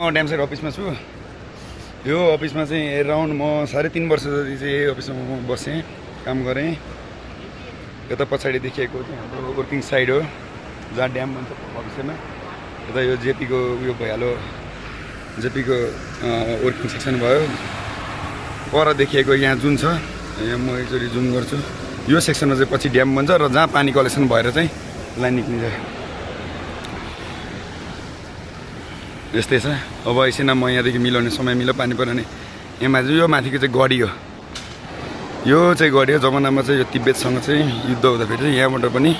Dam side अफिसमा छु। यो अफिसमा चाहिँ एराउन्ड म 3.5 वर्ष जति चाहिँ यही अफिसमा म बसेँ, काम गरेँ। यता पछाडि देखिएको चाहिँ हाम्रो वर्किङ साइड हो, जहाँ ड्याम भन्छ भविष्यमा। यता यो जेपीको उयो भइहाल्यो, जेपीको वर्किङ सेक्सन भयो। पर देखिएको यहाँ जुन छ, यहाँ म एकचोटि जुम गर्छु। यो सेक्सनमा चाहिँ पछि ड्याम बन्छ र जहाँ पानी कलेक्सन भएर चाहिँ लाइन निक्लिन्छ। यस्तै छ। अब एकछिन म यहाँदेखि मिलाउने समय मिल्यो, पानी पऱ्यो भने यहाँ माथि यो माथिको चाहिँ गढी हो। यो चाहिँ गढी हो। जमानामा चाहिँ यो तिब्बतसँग चाहिँ युद्ध हुँदाखेरि चाहिँ यहाँबाट पनि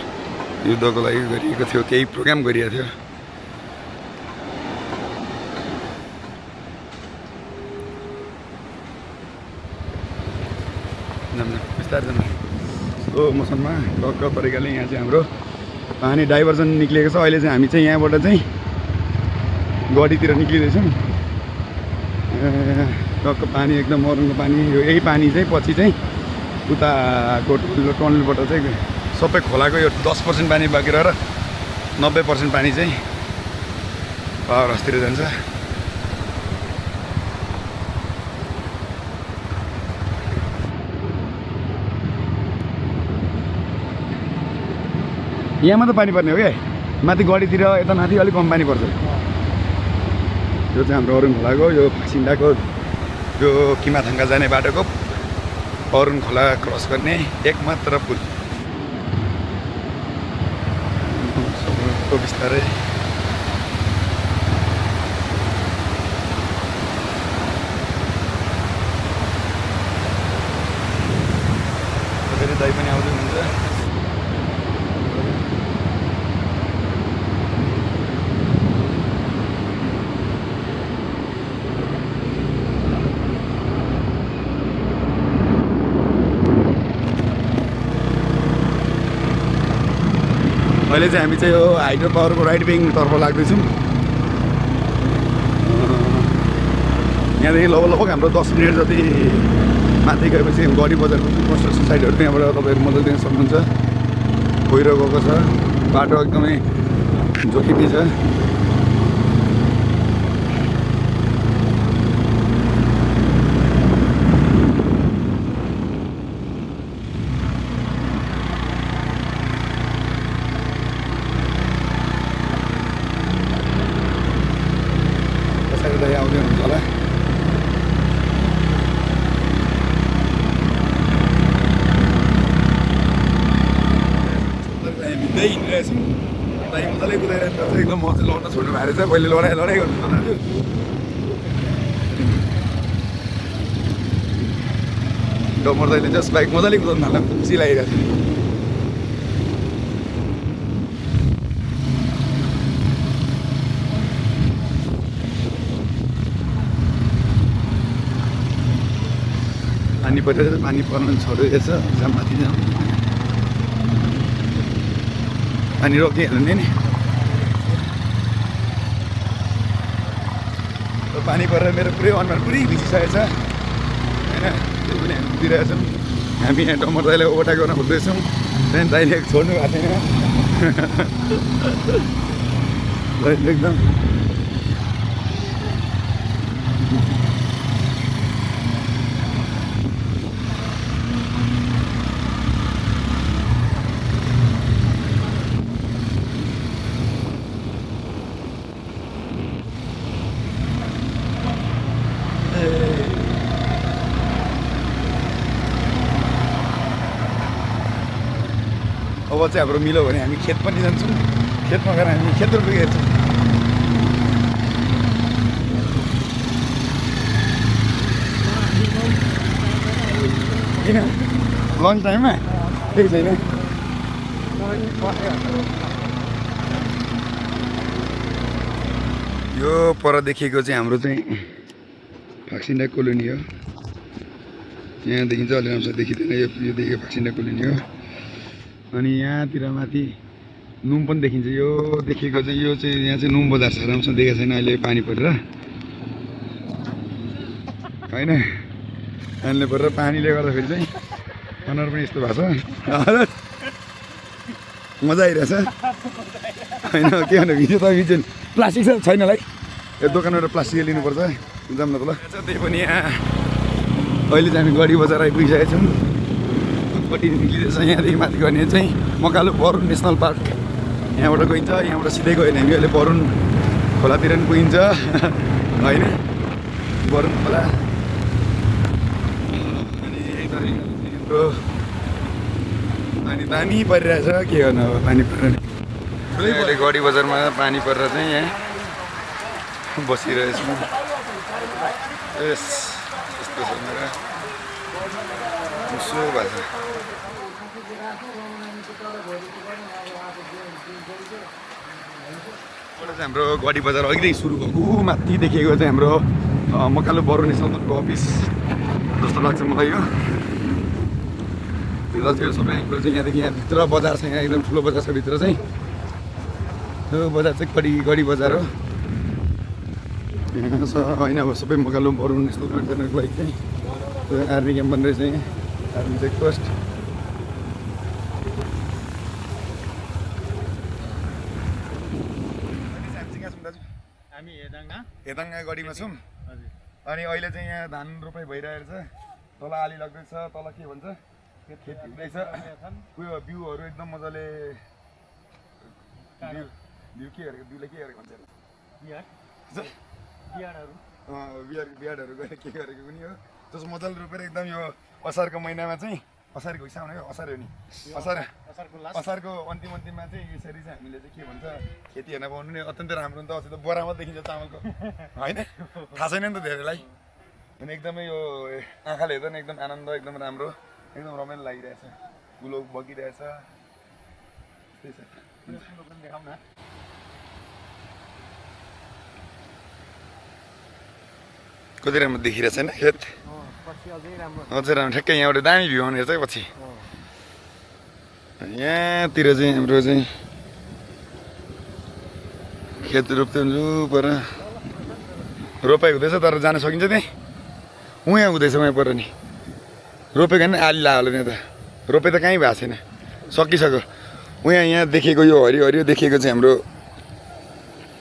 युद्धको लागि गरिएको थियो, केही प्रोग्राम गरिएको थियो। बिस्तारै जानु यस्तो मौसममा टक्क तरिकाले यहाँ चाहिँ हाम्रो पानी डाइभर्जन निक्लिएको छ। अहिले चाहिँ हामी चाहिँ यहाँबाट चाहिँ गढीतिर निक्लिँदैछौँ। टक्क पानी एकदम अरुणको पानी, यो यही पानी चाहिँ पछि चाहिँ उताको टनलबाट चाहिँ सबै खोलाको यो 10% पानी बाँकी रहेर 90% पानी चाहिँ पावर हाउसतिर जान्छ। यहाँ मात्र पानी पर्ने हो क्या, माथि गढीतिर यता माथि अलिक कम पानी पर्छ। यो चाहिँ हाम्रो अरुण खोलाको, यो फाक्सिन्डाको यो किमाथाङ्गा जाने बाटोको अरुण खोला क्रस गर्ने एकमात्र पुल। बिस्तारै फेरि दाइ पनि आउँदै हुनुहुन्छ। अहिले चाहिँ हामी चाहिँ यो हाइड्रो पावरको राइट ब्याङ्कतर्फ लाग्दैछौँ। यहाँदेखि लगभग हाम्रो 10 मिनट जति माथि गएपछि गढी बजारको कन्स्ट्रक्सन साइडहरू त्यहाँबाट तपाईँहरू मजाले देख्न सक्नुहुन्छ। पहिरो गएको छ, बाटो एकदमै जोखिमी छ। आउँदै हुनुहुन्छ होला। भित्रै हिँडिरहेछौँ, दाइ मजाले कुदाइरहेको छ। एकदम म चाहिँ लड्न छोड्नु भएको रहेछ, पहिले लडाइ गर्नु पर्यो। डमर दाइले जस्ट बाइक मजाले कुदाउनु थाल्दा खुसी लागिरहेको छ। पानी परेर पानी पर्न छोडिरहेछ, जहाँ माथि जाउँ। पानी रोकिहाल्ने नि, पानी परेर मेरो पुरै अनुहार पुरै भिजिसकेको छ होइन। त्यो पनि हामी दिइरहेछौँ। हामी यहाँ डमर दाइलाई ओभरटेक गर्न खोज्दैछौँ, त्यहाँदेखि दाइले छोड्नु भएको छैन एकदम। अब चाहिँ हाम्रो मिल्यो भने हामी खेत पनि जान्छौँ। खेतमा गएर हामी खेत रोपेको हेर्छौँ। किन लन्च टाइममा केही छैन। यो पर देखिएको चाहिँ हाम्रो चाहिँ फाक्सिन्डा कोलोनी हो। यहाँदेखि चाहिँ अलि राम्रोसँग देखिँदैन, यो देखेको फाक्सिन्डा कोलोनी हो। अनि यहाँतिर माथि नुम पनि देखिन्छ। यो देखिएको चाहिँ यो चाहिँ यहाँ चाहिँ नुम बजार छ, राम्रोसँग देखेको छैन अहिले पानी परेर होइन। पानीले परेर पानीले गर्दाखेरि चाहिँ अनुहार पनि यस्तो भएको छ। मजा आइरहेछ होइन। के भन्नु भिडियो त भिडियो प्लास्टिक छैन होला है। यो दोकानबाट प्लास्टिक लिनुपर्छ जाम न त ल त्यही पनि यहाँ अहिले चाहिँ हामी गढी बजार आइपुगिसकेका छौँ गढी निक्लिँदैछ यहाँदेखि माथि गर्ने चाहिँ मकालु बरुण नेसनल पार्क यहाँबाट गइन्छ यहाँबाट सिधै गयो भने हामी अहिले बरुण खोलातिर पनि पुगिन्छ होइन बरुण खोला अनि पानी परिरहेछ के गर्नु अब पानी परेर अहिले गढी बजारमा पानी परेर चाहिँ यहाँ बसिरहेछु यस यस्तो छ मेरो मुसो भएको छ हाम्रो गढी बजार अघिदेखि सुरु भएको माथि देखिएको चाहिँ हाम्रो मकालु बरुण नेसनल पार्कको अफिस जस्तो लाग्छ मलाई यो चाहिँ सबै कुरो चाहिँ यहाँदेखि यहाँभित्र बजार छ यहाँ एकदम ठुलो बजार छ भित्र चाहिँ यो बजार चाहिँ गढी बजार हो यहाँ छ होइन अब सबै मकालु बरुण नेसनल पार्क जानको लागि चाहिँ आर्मी क्याम्प बन्दै छ यहाँ आर्मी चेकपोस्ट हामी हेदाङ्गा गढीमा छौँ अनि अहिले चाहिँ यहाँ धान रोपाइ भइरहेको छ तल आली लाग्दैछ तल के भन्छ खेती हुँदैछ उयो बिउहरू एकदम मजाले बिउ के गरेको बिउलाई के गरेको भन्छ बिहाडहरू गएर के गरेको पनि हो जस्तो मजाले रोपेर एकदम यो असारको महिनामा चाहिँ असारको हिसाब हो असार हो नि असारको अन्तिममा चाहिँ यसरी चाहिँ हामीले चाहिँ के भन्छ खेती हेर्न पाउनु नि अत्यन्तै राम्रो नि त अस्ति त बोरामा देखिन्छ चामलको होइन थाहा छैन नि त धेरैलाई अनि एकदमै यो आँखाले हेर्दा नि एकदम आनन्द एकदम राम्रो एकदम रमाइलो लागिरहेछ कुलो बगिरहेछ त्यही छ देखाउन कति राम्रो देखिरहेछ होइन खेत अझै राम्रो ठ्याक्कै यहाँबाट दामी भ्यू आउने चाहिँ पछि यहाँतिर चाहिँ हाम्रो चाहिँ खेत रोप्दै हुन्छु पर रोपाइ हुँदैछ तर जान सकिन्छ त्यहीँ उहाँ हुँदैछ उहाँ पर नि रोपेको नि आली लाग्यो नि त रोपे त कहीँ भएको छैन सकिसक्यो यहाँ देखेको यो हरियो देखेको चाहिँ हाम्रो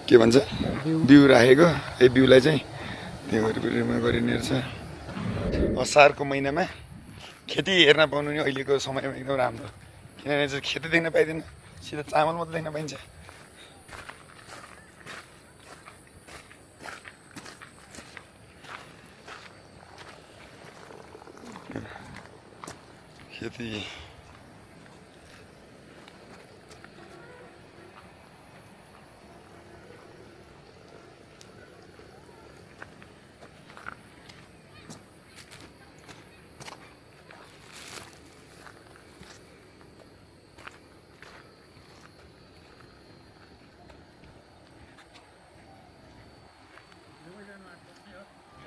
के भन्छ बिउ राखेको यो बिउलाई चाहिँ त्यो वरिपरिमा गरिने रहेछ असारको महिनामा खेती हेर्न पाउनु नि अहिलेको समयमा एकदम राम्रो किनभने चाहिँ खेती देख्न पाइँदैन सिधा चामल मात्रै देख्न पाइन्छ खेती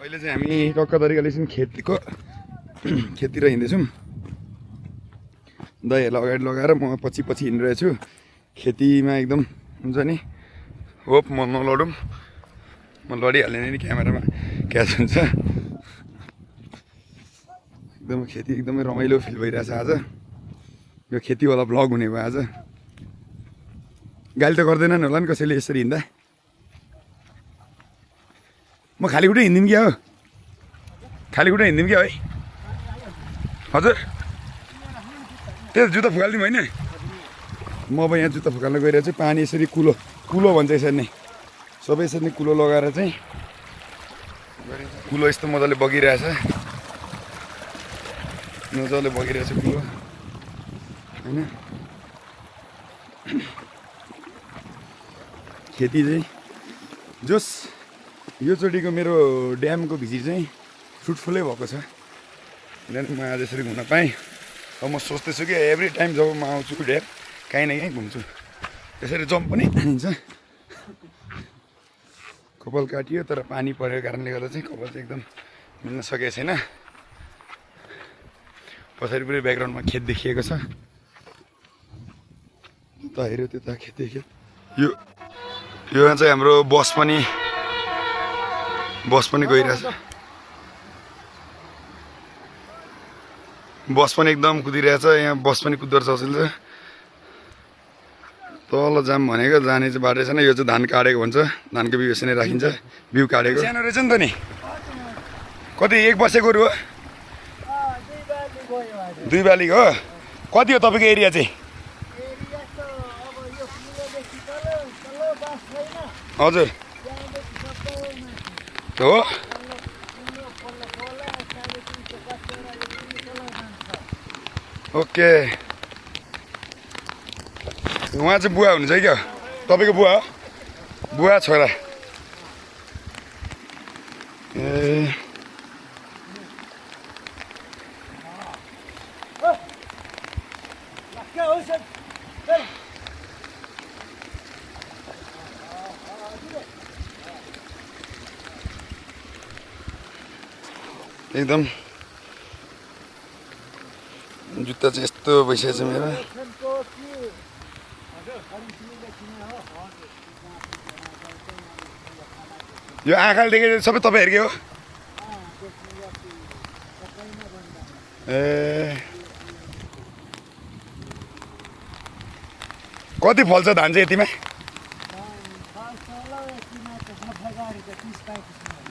अहिले चाहिँ हामी टक्क तरिकाले चाहिँ खेततिर हिँड्दैछौँ दाइहरूलाई अगाडि लगाएर म पछि हिँडिरहेको छु खेतीमा एकदम हुन्छ नि होप म नलडौँ म लडिहाल्ने नि क्यामेरामा क्याच हुन्छ एकदम खेती एकदमै रमाइलो फिल भइरहेछ आज यो खेतीवाला भ्लग हुने भयो आज गाली त गर्दैनन् होला नि कसैले यसरी हिँड्दा म खाली खुट्टै हिँड्दिउँ क्या हो खाली खुट्टै हिँड्दिउँ क्या है हजुर त्यो जुत्ता फुकालिदिउँ होइन म अब यहाँ जुत्ता फुकाल्न गइरहेको छु पानी यसरी कुलो भन्छ यसरी नै सबै यसरी नै कुलो लगाएर चाहिँ कुलो यस्तो मजाले बगिरहेछ कुलो होइन खेती चाहिँ जोस् योचोटिको मेरो ड्यामको भिजिट चाहिँ फ्रुटफुलै भएको छ किनभने म आज यसरी घुम्न पाएँ अब म सोच्दैछु कि एभ्री टाइम जब म आउँछु ड्याम काहीँ न काहीँ घुम्छु त्यसरी जम्प पनि हानिन्छ कपाल काटियो तर पानी परेको कारणले गर्दा चाहिँ कपाल चाहिँ एकदम मिल्न सकेको छैन पछाडि पनि ब्याकग्राउन्डमा खेत देखिएको छ त हेऱ्यो त्यो त खेत देखियो यो चाहिँ हाम्रो बस पनि गइरहेछ बस पनि एकदम कुदिरहेछ यहाँ बस पनि कुद्दो रहेछ तल जाम भनेको जाने चाहिँ बाटो छैन यो चाहिँ धान काटेको भन्छ धानको बिउ यसरी राखिन्छ बिउ काटेको सानो रहेछ नि त नि कति 1 वर्षको गोरु हो 2 बालीको हो कति हो तपाईँको एरिया चाहिँ हजुर हो ओके उहाँ चाहिँ बुवा हुनुहुन्छ क्या तपाईँको बुवा हो बुवा छोरा ए एकदम जुत्ता चाहिँ यस्तो भइसकेको छ मेरो यो आँखाले देखेको सबै तपाईँहरूकै हो ए कति फल्छ धान चाहिँ यतिमा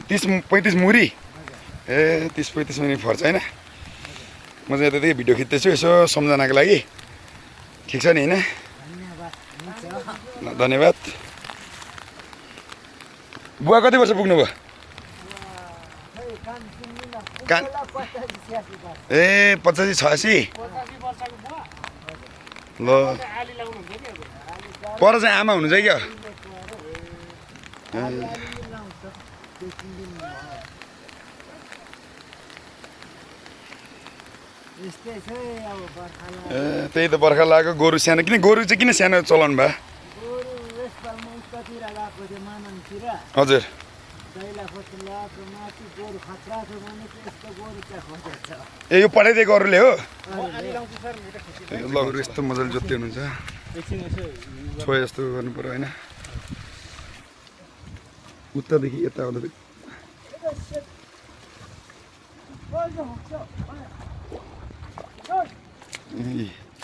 30-35 मुरी ए 30-35 मुरी फर्छ होइन म चाहिँ यतादेखि भिडियो खिच्दैछु यसो सम्झनाको लागि ठिक छ नि होइन धन्यवाद बुवा कति वर्ष पुग्नुभयो ए 85-86 ल पर चाहिँ आमा हुनुहुन्छ क्या ए त्यही त बर्खा लागेको गोरु सानो गोरु चाहिँ किन सानो चलाउनु भयो हजुर ए यो पठाइदिएको अरूले हो ल अरू यस्तो मजाले जोत्दै हुनुहुन्छ छोए जस्तो गर्नु पर्यो होइन उतादेखि यता आउँदा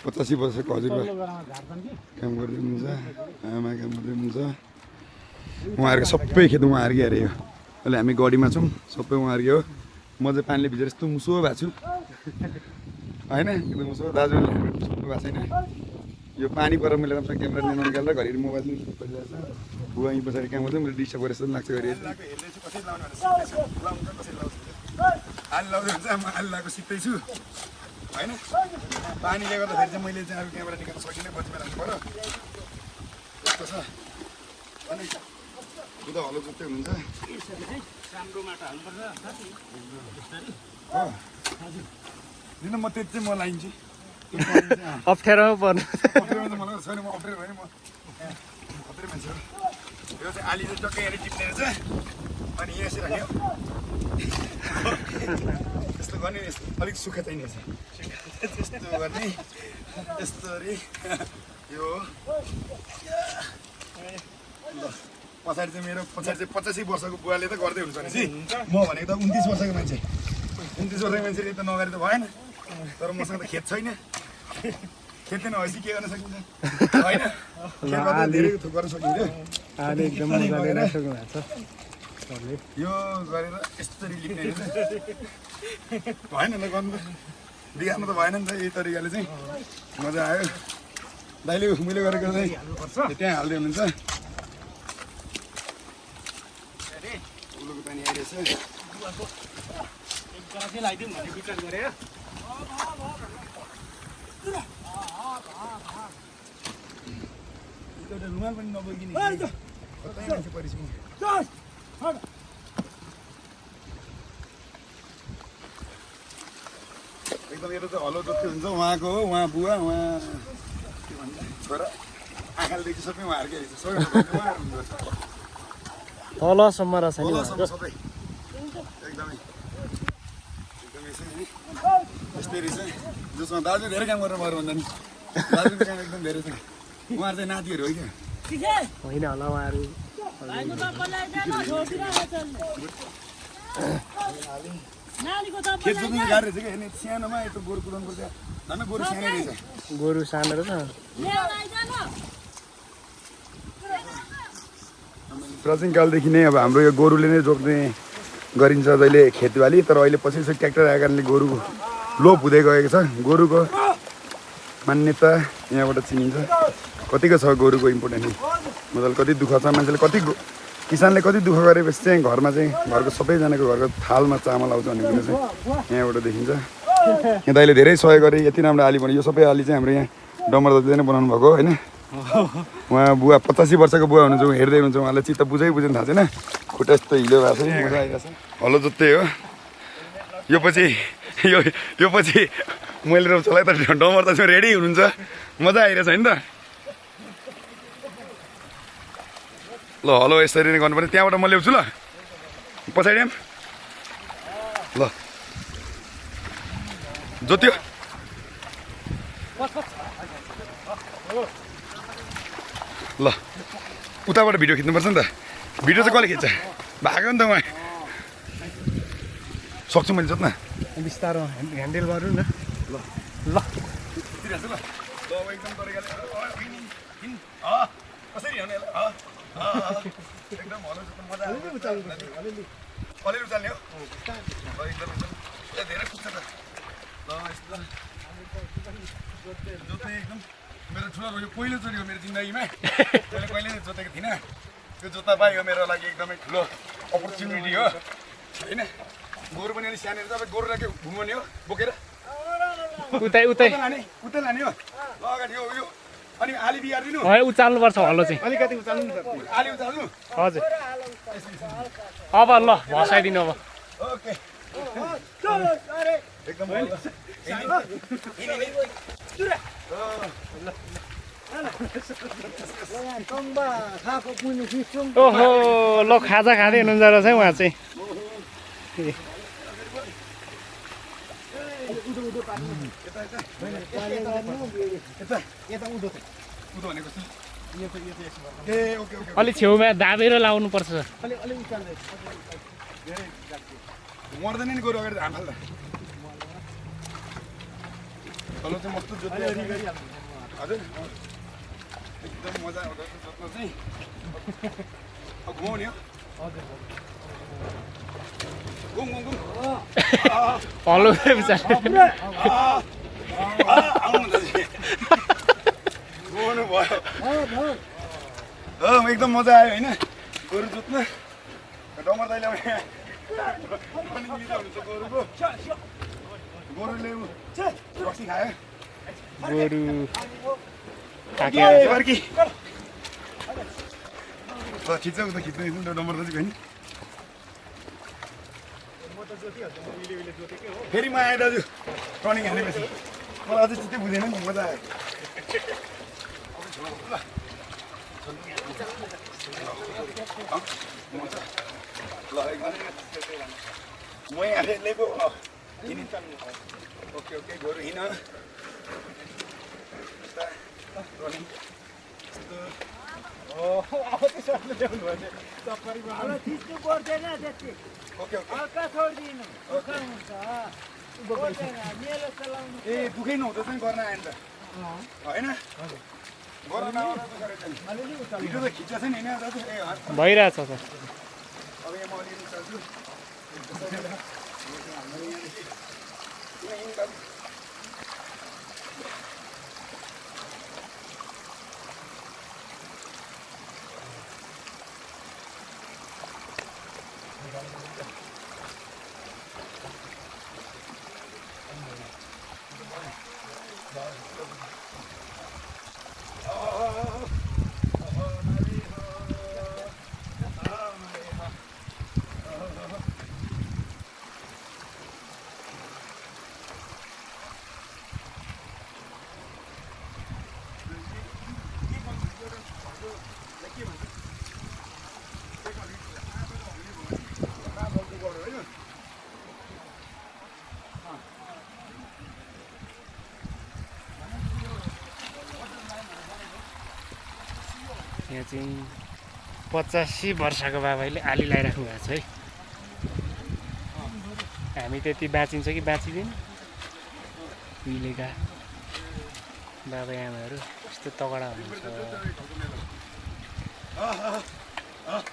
85 वर्षको हजुरबा काम गर्दै हुनुहुन्छ आमा काम गर्दै हुनुहुन्छ उहाँहरूको सबै खेत उहाँहरूकै अरे हो अहिले हामी गडीमा छौँ सबै उहाँहरूकै हो म चाहिँ पानीले भिजेर यस्तो मुसो भएको छु होइन एकदम मुसो दाजुले सक्नु भएको छैन यो पानी पर मैले राम्रोसँग क्यामेरा निकालेर घरि मोबाइल परिरहेको छ बुवा यहीँ पछाडि काम गर्दै मैले डिस्टर्ब गरेर जस्तो लाग्छ घरि आलु लाउँदै हुन्छ म आलु लगाएको सिक्दैछु होइन पानीले गर्दाखेरि चाहिँ मैले चाहिँ अब क्यामेरा निकाल्न सकिनँ बजीमा राख्नु पऱ्यो यस्तो छ अनि उता हलो जोत्दै हुनुहुन्छ दिन म त्यति चाहिँ म लाइन्छु अप्ठ्यारो पर्नु अप्ठ्यारो मलाई छैन म अप्ठ्यारो भयो नि म अप्ठ्यारो मान्छे हो यो चाहिँ आली चाहिँ टक्कै हेरेर टिप्ने रहेछ अनि यहाँ यसरी राख्यो यस्तो गर्ने अलिक सुक्खा चाहिने रहेछ यस्तो गर्ने यस्तो अरे यो पछाडि चाहिँ मेरो पछाडि चाहिँ 85 वर्षको बुवाले त गर्दै हुन्छ भनेपछि म भनेको त 29 वर्षको मान्छे 29 वर्षको मान्छेले त नगरे त भएन तर मसँग त खेत छैन खेत नभएपछि के गर्न सकिन्छ होइन धेरै थुक गर्न सकिन्छ यो गरेर यस्तरी लिप्ने भएन त गर्नु त बिगार्नु त भएन नि त यही तरिकाले चाहिँ मजा आयो दाइले मैले गरेको चाहिँ त्यहाँ हाल्दै हुनुहुन्छ उलोको पानी आइरहेछ रुमाल पनि नबोकिने मान्छे परिसम एकदम यता चाहिँ हलो जोत्दै हुन्छ उहाँको हो उहाँ बुवा उहाँ के भन्छ छोरा आँखालेदेखि सबै उहाँहरूकै रहेछ सबै उहाँहरू हुनुहुन्छ तलसम्म रहेछ नि सबै एकदमै एकदमै यस्तै रहेछ जसमा दाजु धेरै काम गरेर भयो भन्दा नि दाजुको काम एकदम धेरै छ उहाँहरू चाहिँ नातिहरू हो क्या होइन होला उहाँहरू खेत जोत्नु गाह्रो रहेछ क्या हेर्ने सानोमा यत्रो गोरु कुदाउनु पर्छ धन्न गोरु सानो रहेछ गोरु सानो रहेछ प्राचीन कालदेखि नै अब हाम्रो यो गोरुले नै जोत्ने गरिन्छ जहिले खेतबाली, तर अहिले पछि चाहिँ ट्र्याक्टर आएको कारणले गोरु लोप हुँदै गएको छ। गोरुको मान्यता यहाँबाट चिनिन्छ। कतिको छ गोरुको इम्पोर्टेन्स, मतलब कति दुःख छ मान्छेले, कति किसानले कति दुःख गरेपछि चाहिँ घरमा चाहिँ घरको सबैजनाको घरको थालमा चामल आउँछ भन्ने कुरो चाहिँ यहाँबाट देखिन्छ। यहाँ दाइले धेरै सहयोग गरे, यति राम्रो आली बन्यो। यो सबै आली चाहिँ हाम्रो यहाँ डम्बर दाजुले नै बनाउनु भएको होइन। उहाँ बुवा 85 वर्षको बुवा हुनुहुन्छ, हेर्दै हुनुहुन्छ, उहाँलाई चित्त बुझै बुझ्नु थाहा छैन, खुट्टा यस्तो हिलो भएको छ, मजा आइरहेछ। हलो जोत्तै हो यो पछि मैले रोप्छु होला त डम्बर दाजु रेडी हुनुहुन्छ, मजा आइरहेछ होइन त। ल हलो यसरी नै गर्नुपर्ने, त्यहाँबाट म ल्याउँछु ल पछाडि ल जोत्यो। ल उताबाट भिडियो खिच्नुपर्छ नि त, भिडियो चाहिँ कसले खिच्छ, भएको नि त उहाँ। सक्छु मैले जोत्न, बिस्तारो ह्यान्डल गरौँ न। ल ल एकदम तरिकाले कसरी हुने एकदम हलो जोत्नु मजा आउँछ। अलिअलि उचाल्ने हो एकदम धेरै खुट्छ त। ल जोत्ने एकदम मेरो ठुलो यो पहिलोचोटि हो मेरो जिन्दगीमा, मैले कहिले जोतेको थिइनँ। त्यो जोत्न पायो मेरो लागि एकदमै ठुलो अपर्च्युनिटी हो होइन। गोरु पनि अलिक सानो तपाईँ गोरुलाई के घुमाउने हो बोकेर उतै उतै उतै लाने हो। ल अगाडि यो अनि आली बिगारिदिनु, उचाल्नुपर्छ हलो चाहिँ अलिकति उचाल्नु नि त, आली उचाल्नु। हजुर अब ल भसाइदिनु अब। ओके एकदम ओहो ल खाजा खाँदै हुनुहुन्छ रहेछ है उहाँ चाहिँ। अलिक छेउमा दाबेर लाउनु पर्छ। मर्दैन नि गोरु अगाडि हाल्दा हलो चाहिँ मस्तो जोत्दै हजुर एकदम मजा आउँछ जोत्न चाहिँ। घुमाउने हो घुम घुम घुम हलो घुमाउनु भयो एकदम मजा आयो होइन गोरु जोत्न। डम्बर दाइले गोरुको गोरुले रक्सी खायो गोरु खिच्छ उता खिच्नु डम्बर दाजुको होइन। फेरि म आएँ दाजु टर्निङ हानेपछि मलाई अझै चित्तै बुझेन नि, मजा आयो। ल एकदम म आफैले पो ओके ओके गोरु हिँड ए दुःखै नहुँदैछ नि गर्न आयो नि त होइन, गर्न भिडियो त खिच्छ नि होइन दाजु। ए भइरहेछ त। अब यहाँ म अलिअलि चल्छु यहाँ चाहिँ 85 वर्षको बाबाले आली लगाइराख्नु भएको छ है। हामी त्यति बाँचिन्छ कि बाँचिँदैन, उहिलेका बाबा आमाहरू यस्तो तगडा हुनुहुन्छ। रमाइलो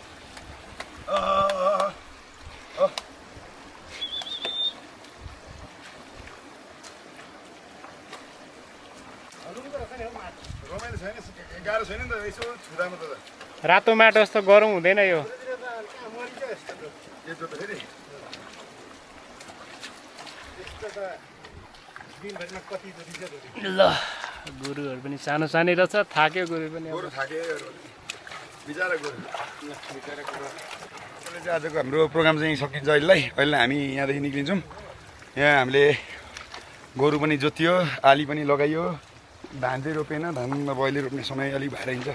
छैन गाह्रो छैन नि त यसो छुँदामा त रातो माटो जस्तो गरौँ हुँदैन यो यस्तो त फेरि ल गुरुहरू पनि सानो सानै रहेछ थाक्यो गुरु पनि अब। गोरु थाके बिचरा गोरु अहिले चाहिँ आजको हाम्रो प्रोग्राम चाहिँ सकिन्छ अहिले हामी यहाँदेखि निक्लिन्छौँ। यहाँ हामीले गोरु पनि जोतियो आली पनि लगाइयो धान चाहिँ रोपेन धान अब अहिले रोप्ने समय अलिक भएर हिँड्छ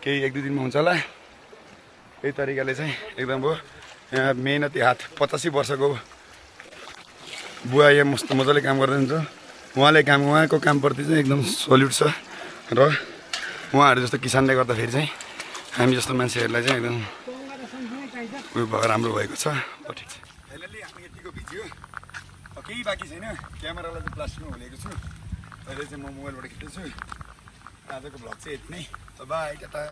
केही 1-2 दिनमा हुन्छ होला। यही तरिकाले चाहिँ एकदम भयो यहाँ मेहनती हात 85 वर्षको बुवा यहाँ मजाले काम गर्दै हुन्छ उहाँको कामप्रति चाहिँ एकदम सल्युट छ र उहाँहरू जस्तो किसानले गर्दाखेरि चाहिँ हामी जस्तो मान्छेहरूलाई चाहिँ एकदम उयो भयो राम्रो भएको छ। ठिक छ फाइनल्ली हामी यतिको भिजियो केही बाँकी छैन क्यामेरालाई चाहिँ प्लास्टिकमा हुलेको छु अहिले चाहिँ म मोबाइलबाट खिच्दैछु। आजको भ्लग चाहिँ यति नै बाई टाटा।